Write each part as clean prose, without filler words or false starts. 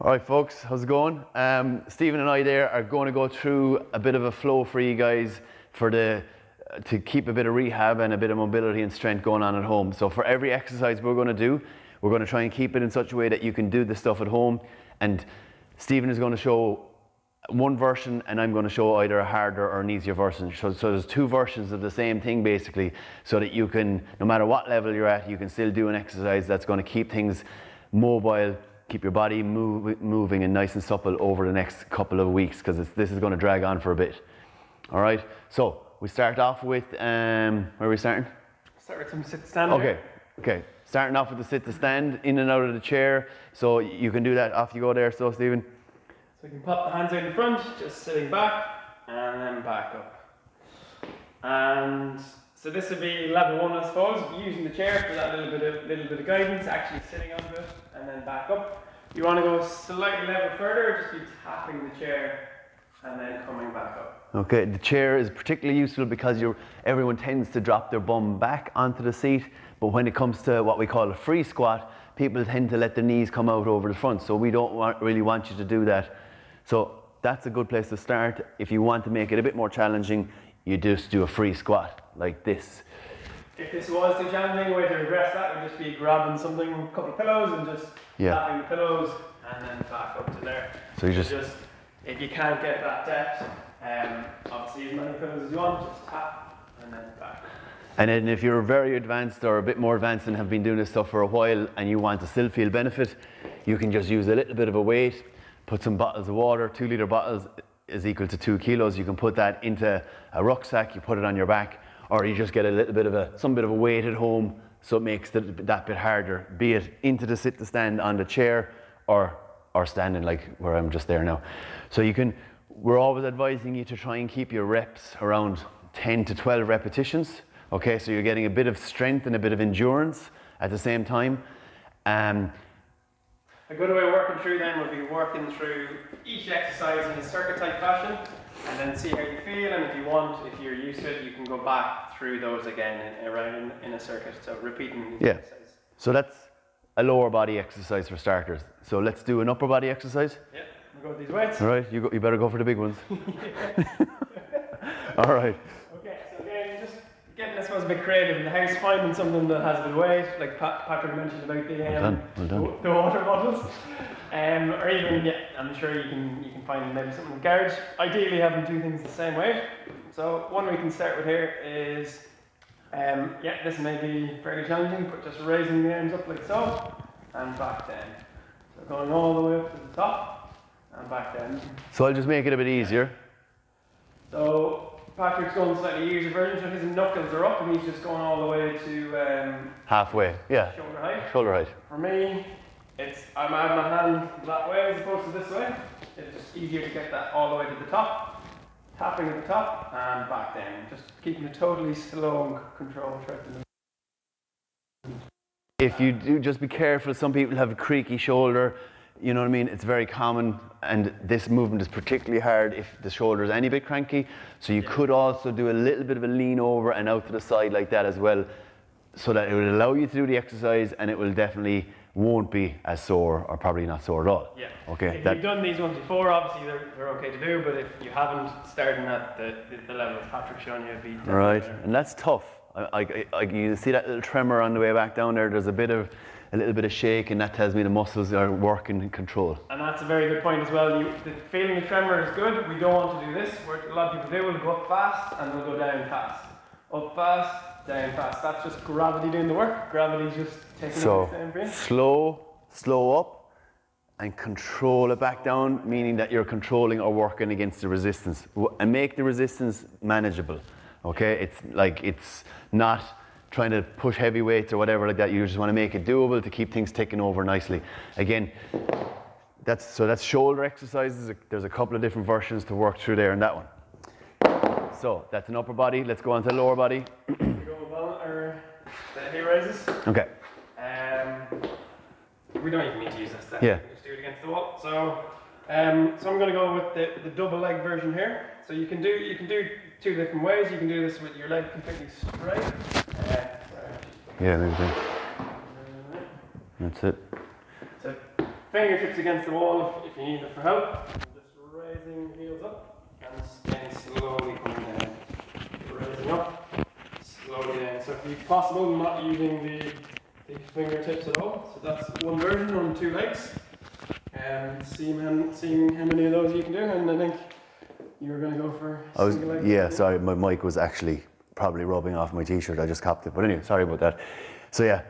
All right, folks, how's it going? Stephen and I there are going to go through a bit of a flow for you guys to keep a bit of rehab and a bit of mobility and strength going on at home. So for every exercise we're going to do, we're going to try and keep it in such a way that you can do the stuff at home. And Stephen is going to show one version and I'm going to show either a harder or an easier version. So there's two versions of the same thing basically, so that you can, no matter what level you're at, you can still do an exercise that's going to keep things mobile, keep your body moving and nice and supple over the next couple of weeks, because this is going to drag on for a bit. All right, so we start off with, where are we starting? Start with some sit to stand. Okay. Starting off with the sit to stand, in and out of the chair. So you can do that, off you go there, so Stephen. So you can pop the hands out in front, just sitting back, and then back up. And so this would be level one, I suppose, using the chair for that little bit of guidance, actually sitting onto it, and then back up. You want to go slightly level further, just be tapping the chair, and then coming back up. Okay, the chair is particularly useful because everyone tends to drop their bum back onto the seat, but when it comes to what we call a free squat, people tend to let their knees come out over the front, so we don't really want you to do that. So that's a good place to start. If you want to make it a bit more challenging, you just do a free squat like this. If this was too challenging, a way to regress that would just be grabbing something, a couple of pillows, and just tapping the pillows, and then back up to there. So you just if you can't get that depth, obviously as many pillows as you want, just tap and then back. And then if you're very advanced or a bit more advanced and have been doing this stuff for a while and you want to still feel benefit, you can just use a little bit of a weight, put some bottles of water, 2-litre bottles is equal to 2 kilos. You can put that into a rucksack, you put it on your back, or you just get a little bit of some bit of a weight at home, so it makes that bit harder, be it into the sit to stand on the chair or standing like where I'm just there now. So we're always advising you to try and keep your reps around 10 to 12 repetitions. Okay, so you're getting a bit of strength and a bit of endurance at the same time. A good way of working through then would be working through each exercise in a circuit type fashion, and then see how you feel, and if you want, if you're used to it, you can go back through those again around in a circuit, so repeating the exercise. So that's a lower body exercise for starters. So let's do an upper body exercise. Yeah, we'll go with these weights. All right, you better go for the big ones. All right. Okay, so again, just getting, I suppose, a bit creative in the house, finding something that has a bit of weight, like Patrick mentioned about the water bottles. Or even, I'm sure you can find maybe something in the garage. Ideally having two things the same weight. So one we can start with here is, this may be fairly challenging, but just raising the arms up like so, and back down. So going all the way up to the top, and back down. So I'll just make it a bit easier. So Patrick's going slightly easier version, so his knuckles are up, and he's just going all the way to halfway, shoulder height. Shoulder height. For me, I'm adding my hand that way as opposed to this way. It's just easier to get that all the way to the top. Tapping at the top and back down. Just keeping it totally slow and controlled throughout the movement. If you do, just be careful. Some people have a creaky shoulder. You know what I mean? It's very common, and this movement is particularly hard if the shoulder is any bit cranky. So you could also do a little bit of a lean over and out to the side like that as well, so that it will allow you to do the exercise, and it will definitely won't be as sore, or probably not sore at all. Yeah. Okay. If you've done these ones before, obviously they're okay to do, but if you haven't, starting at the level of Patrick's showing you, it'd be right, and that's tough. You see that little tremor on the way back down there. There's a little bit of shake, and that tells me the muscles are working in control. And that's a very good point as well. The feeling of tremor is good. We don't want to do this. What a lot of people do will go up fast and they'll go down fast. Up fast, down fast. That's just gravity doing the work. Gravity's just taking it down for you. Slow up and control it back down, meaning that you're controlling or working against the resistance. And make the resistance manageable. Okay? It's not trying to push heavy weights or whatever like that. You just want to make it doable to keep things ticking over nicely. Again, that's shoulder exercises. There's a couple of different versions to work through there in that one. So that's an upper body. Let's go on to the lower body. We go with the hip raises. Okay. We don't even need to use this. Yeah. Just do it against the wall. So I'm going to go with the double leg version here. So you can do two different ways. You can do this with your leg completely straight. Yeah, maybe. That's it. So fingertips against the wall if you need it for help. Just raising the heels up and then slowly coming down. Raising up, slowly down. So if possible, not using the fingertips at all. So that's one version on 2 legs. Seeing how many of those you can do, and I think you were going to go for single leg. Yeah, sorry, my mic was actually probably rubbing off my t-shirt. I just copped it, but anyway, sorry about that. So yeah,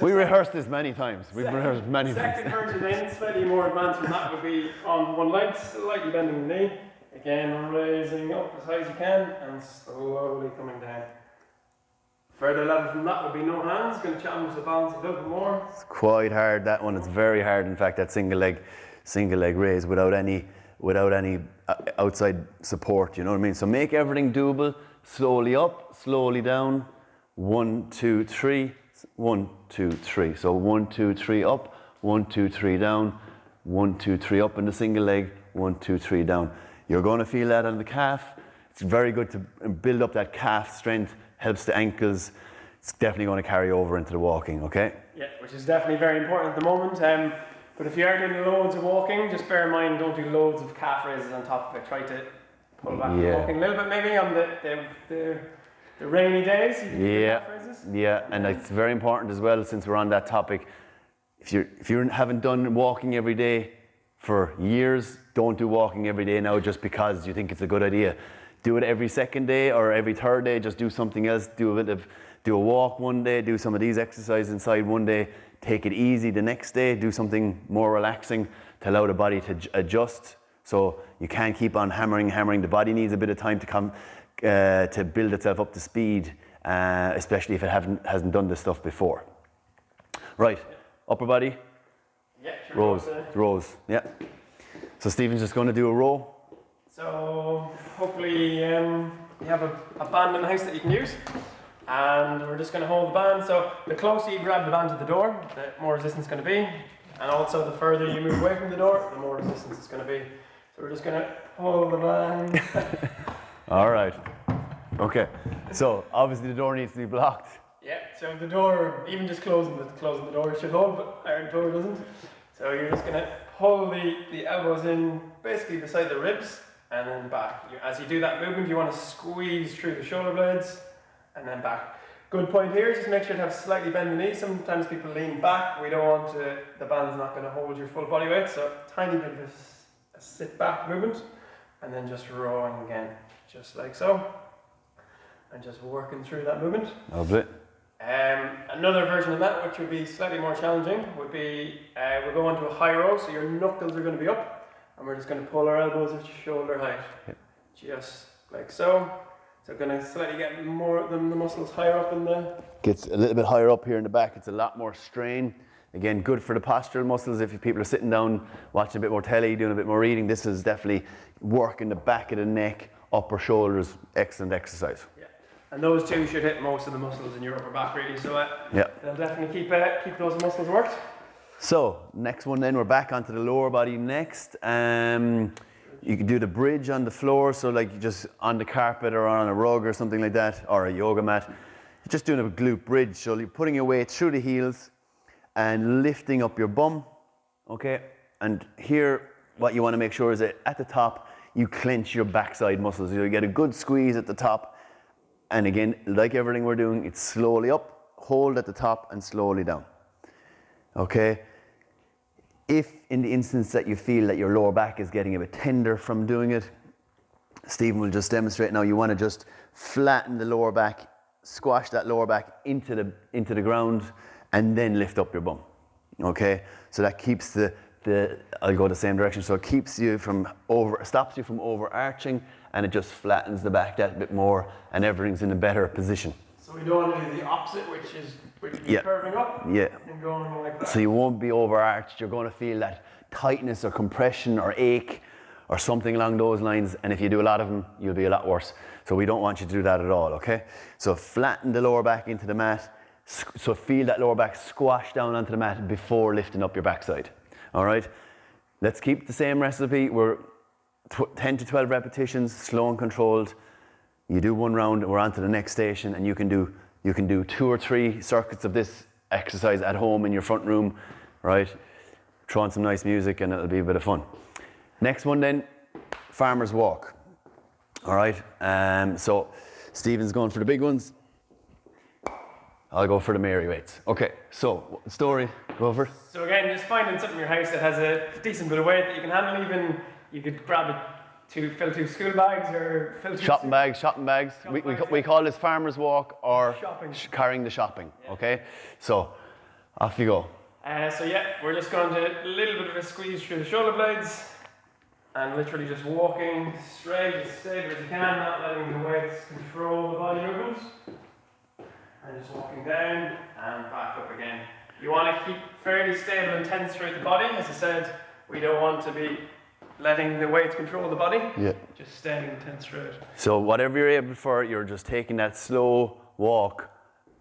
we rehearsed this many times. We've rehearsed many times. Second version then, slightly more advanced than that, would be on one leg, slightly bending the knee. Again, raising up as high as you can and slowly coming down. Further level from that would be no hands, going to challenge the balance a little bit more. It's quite hard, that one. It's very hard, in fact, that single leg raise without any outside support, you know what I mean? So make everything doable. Slowly up, slowly down. 1, 2, 3. 1, 2, 3. So 1, 2, 3 up. 1, 2, 3 down. 1, 2, 3 up in the single leg. 1, 2, 3 down. You're going to feel that on the calf. It's very good to build up that calf strength. Helps the ankles. It's definitely going to carry over into the walking, okay? Yeah, which is definitely very important at the moment. But if you are doing loads of walking, just bear in mind, don't do loads of calf raises on top of it. Try to pull back the walking a little bit, maybe on the rainy days. You can do calf raises. Yeah, and it's very important as well, since we're on that topic. If you haven't done walking every day for years, don't do walking every day now just because you think it's a good idea. Do it every second day or every third day. Just do something else. Do a walk one day. Do some of these exercises inside one day. Take it easy the next day. Do something more relaxing to allow the body to adjust. So you can't keep on hammering. The body needs a bit of time to come to build itself up to speed, especially if it hasn't done this stuff before. Right, upper body. Yeah, sure. Rows. Yeah. So Stephen's just going to do a row. So hopefully you have a band in the house that you can use, and we're just going to hold the band. So the closer you grab the band to the door, the more resistance it's going to be, and also the further you move away from the door, the more resistance it's going to be. So we're just going to hold the band. All right. Okay. So obviously the door needs to be blocked. Yeah. So the door, even just closing the door, it should hold, but our door doesn't. So you're just going to hold the elbows in, basically beside the ribs. And then back. As you do that movement, you want to squeeze through the shoulder blades and then back. Good point here, just make sure to have slightly bend the knees. Sometimes people lean back. We don't want to, the band's not going to hold your full body weight. So tiny bit of a sit back movement and then just rowing again, just like so. And just working through that movement. Lovely. Another version of that, which would be slightly more challenging, would be we're going to a high row, so your knuckles are going to be up. And we're just going to pull our elbows at shoulder height, just like so. So going to slightly get more of the muscles higher up in the... Gets a little bit higher up here in the back. It's a lot more strain. Again, good for the postural muscles. If people are sitting down, watching a bit more telly, doing a bit more reading, this is definitely working the back of the neck, upper shoulders. Excellent exercise. Yeah, and those two should hit most of the muscles in your upper back, really. So they'll definitely keep those muscles worked. So next one then, we're back onto the lower body next. You can do the bridge on the floor, so like just on the carpet or on a rug or something like that, or a yoga mat. You're just doing a glute bridge, so you're putting your weight through the heels and lifting up your bum, okay? And here, what you want to make sure is that at the top, you clench your backside muscles. You get a good squeeze at the top. And again, like everything we're doing, it's slowly up, hold at the top and slowly down. Okay, if in the instance that you feel that your lower back is getting a bit tender from doing it, Stephen will just demonstrate now. You want to just flatten the lower back, squash that lower back into the ground, and then lift up your bum. Okay, so that keeps I'll go the same direction. So it keeps you from stops you from overarching, and it just flattens the back that bit more, and everything's in a better position. So we don't want to do the opposite, which is curving up and going like that. So you won't be overarched. You're going to feel that tightness or compression or ache or something along those lines. And if you do a lot of them, you'll be a lot worse. So we don't want you to do that at all, okay? So flatten the lower back into the mat. So feel that lower back squash down onto the mat before lifting up your backside. All right? Let's keep the same recipe. We're 10 to 12 repetitions, slow and controlled. You do one round, we're on to the next station, and you can do 2 or 3 circuits of this exercise at home in your front room, right? Throw on some nice music and it'll be a bit of fun. Next one then, farmer's walk. All right, so Stephen's going for the big ones. I'll go for the Mary weights. Okay, so story, go for it. So again, just finding something in your house that has a decent bit of weight that you can handle. Even you could grab it to fill 2 school bags or fill 2 shopping bags. We call this farmer's walk or carrying the shopping. Yeah. Okay, so off you go. So yeah, we're just going to a little bit of a squeeze through the shoulder blades and literally just walking straight as stable as you can, not letting the weights control the body movements. And just walking down and back up again. You want to keep fairly stable and tense throughout the body. As I said, we don't want to be letting the weights control the body. Yeah. Just staying tense throughout. So whatever you're able for, you're just taking that slow walk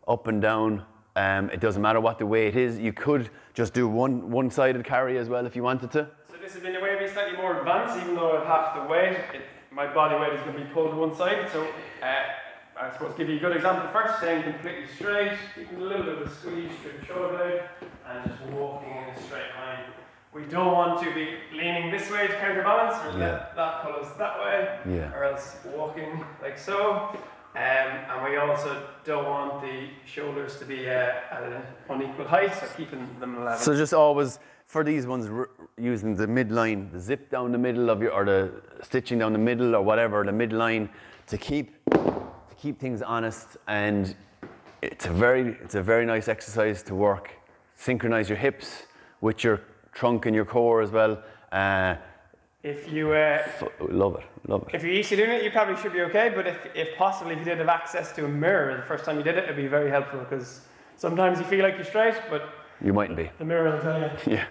up and down. It doesn't matter what the weight is. You could just do one-sided carry as well if you wanted to. So this has been a way to be slightly more advanced, even though I have the weight. My body weight is going to be pulled to one side. So I suppose give you a good example first, staying completely straight, keeping a little bit of a squeeze through the shoulder blade, and just walking in a straight line. We don't want to be leaning this way to counterbalance, or let that pull us that way, or else walking like so. And we also don't want the shoulders to be at an unequal height, so keeping them level. So just always, for these ones, using the midline, the zip down the middle of your, or the stitching down the middle or whatever, the midline, to keep things honest. And it's a very nice exercise to work. Synchronize your hips with your trunk and your core as well. If you love it. If you're used to doing it, you probably should be okay. But if possibly, if you did have access to a mirror the first time you did it, it'd be very helpful, because sometimes you feel like you're straight, but you mightn't be. The mirror will tell you. Yeah.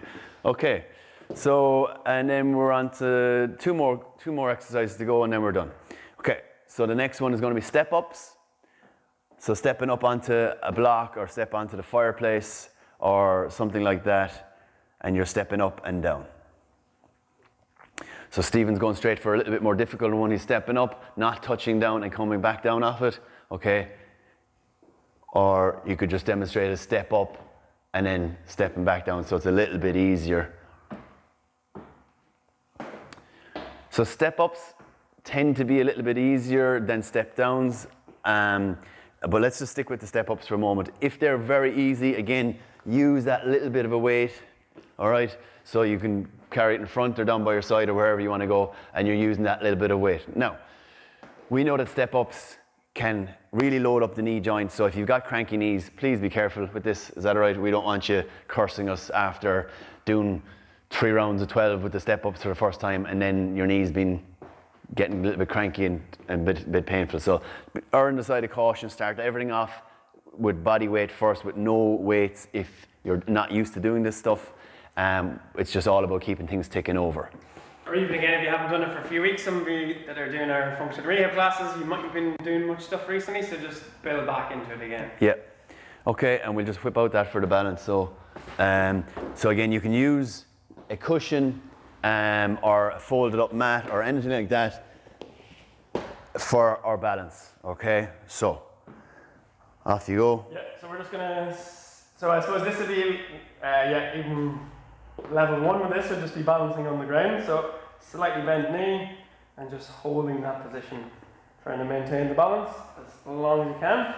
Okay. So, and then we're on to two more exercises to go, and then we're done. Okay. So the next one is going to be step-ups. So stepping up onto a block or step onto the fireplace or something like that, and you're stepping up and down. So Stephen's going straight for a little bit more difficult one. He's stepping up, not touching down and coming back down off it, okay? Or you could just demonstrate a step up and then stepping back down, so it's a little bit easier. So step ups tend to be a little bit easier than step downs, but let's just stick with the step ups for a moment. If they're very easy, again, use that little bit of a weight, all right? So you can carry it in front or down by your side or wherever you want to go, and you're using that little bit of weight. Now, we know that step-ups can really load up the knee joints, so if you've got cranky knees, please be careful with this. Is that all right? We don't want you cursing us after doing 3 rounds of 12 with the step-ups for the first time, and then your knees been getting a little bit cranky and a bit painful. So err on the side of caution, start everything off with body weight first, with no weights if you're not used to doing this stuff. It's just all about keeping things ticking over. Or even again, if you haven't done it for a few weeks, some of you that are doing our functional rehab classes, you might have been doing much stuff recently, so just build back into it again. Yeah. Okay, and we'll just whip out that for the balance. So again, you can use a cushion or a folded up mat or anything like that for our balance. Okay, so off you go. Yeah, so we're just gonna, so I suppose this would be, even level 1 with this would just be balancing on the ground. So slightly bent knee and just holding that position, trying to maintain the balance as long as you can.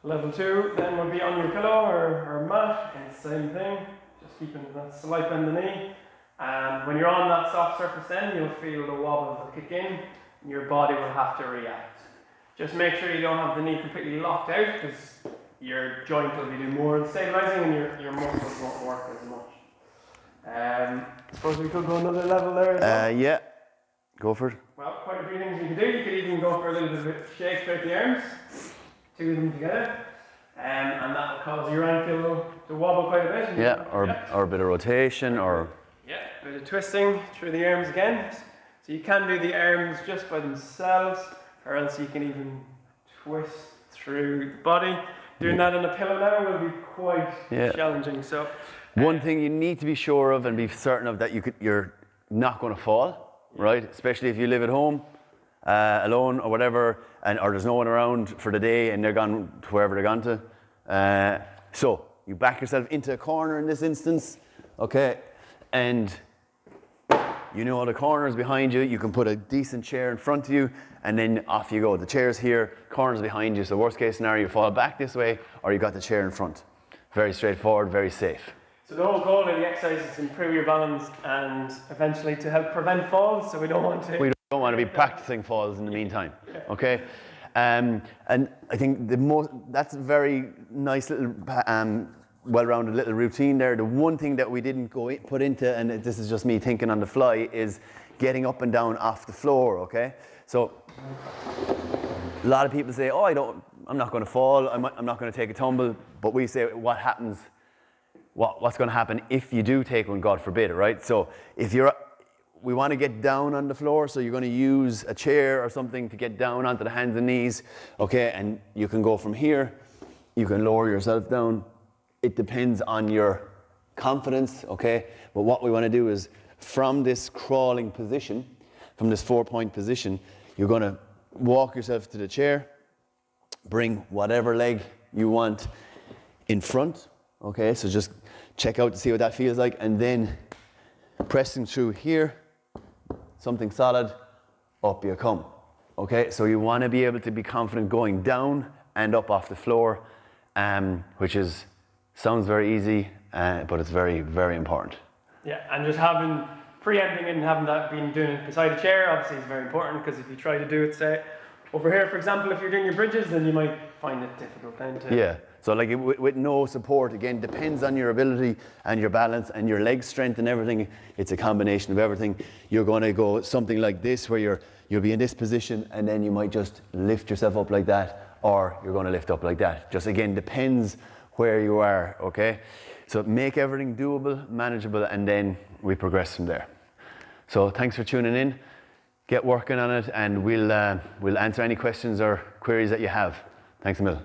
Level 2 then would be on your pillow or mat, and the same thing, just keeping that slight bend in the knee. And when you're on that soft surface then, you'll feel the wobbles kick in, and your body will have to react. Just make sure you don't have the knee completely locked out, because your joint will be doing more stabilizing and your muscles won't work as much. Suppose we could go another level there as well. Yeah, go for it. Well, quite a few things you can do. You could even go for a little bit of shake throughout the arms, 2 of them together, and that will cause your ankle to wobble quite a bit. Yeah, or a bit of rotation, or a bit of twisting through the arms again. So you can do the arms just by themselves, or else you can even twist through the body. Doing that on a pillow now will be quite challenging. So one thing you need to be sure of and be certain of that you're not going to fall, right? Especially if you live at home alone or whatever, or there's no one around for the day and they're gone to wherever they're gone to. So you back yourself into a corner in this instance, okay? And you know the corners behind you. You can put a decent chair in front of you, and then off you go. The chair's here, corners behind you. So worst case scenario, you fall back this way, or you got the chair in front. Very straightforward, very safe. So the whole goal of the exercise is to improve your balance and eventually to help prevent falls. So we don't want to be practicing falls in the meantime, okay? And I think that's a very nice little, well-rounded little routine there. The one thing that we didn't put into, and this is just me thinking on the fly, is getting up and down off the floor, okay? So a lot of people say, oh, I'm not going to fall, I'm not going to take a tumble, but we say what happens, what's going to happen if you do take one, God forbid, right? So we want to get down on the floor, so you're going to use a chair or something to get down onto the hands and knees, okay? And you can go from here, you can lower yourself down. It depends on your confidence, okay? But what we want to do is from this crawling position, from this 4-point position, you're going to walk yourself to the chair, bring whatever leg you want in front, okay? So just check out to see what that feels like, and then pressing through here, something solid, up you come, okay? So you want to be able to be confident going down and up off the floor, which sounds very easy, but it's very, very important. Yeah, and just preempting it and having that being doing it beside a chair obviously is very important, because if you try to do it, say, over here, for example, if you're doing your bridges, then you might find it difficult then to... Yeah, so like with no support, again, depends on your ability and your balance and your leg strength and everything. It's a combination of everything. You're going to go something like this, where you'll be in this position, and then you might just lift yourself up like that, or you're going to lift up like that. Just again, depends where you are, okay? So make everything doable, manageable, and then we progress from there. So thanks for tuning in. Get working on it, and we'll answer any questions or queries that you have. Thanks a million.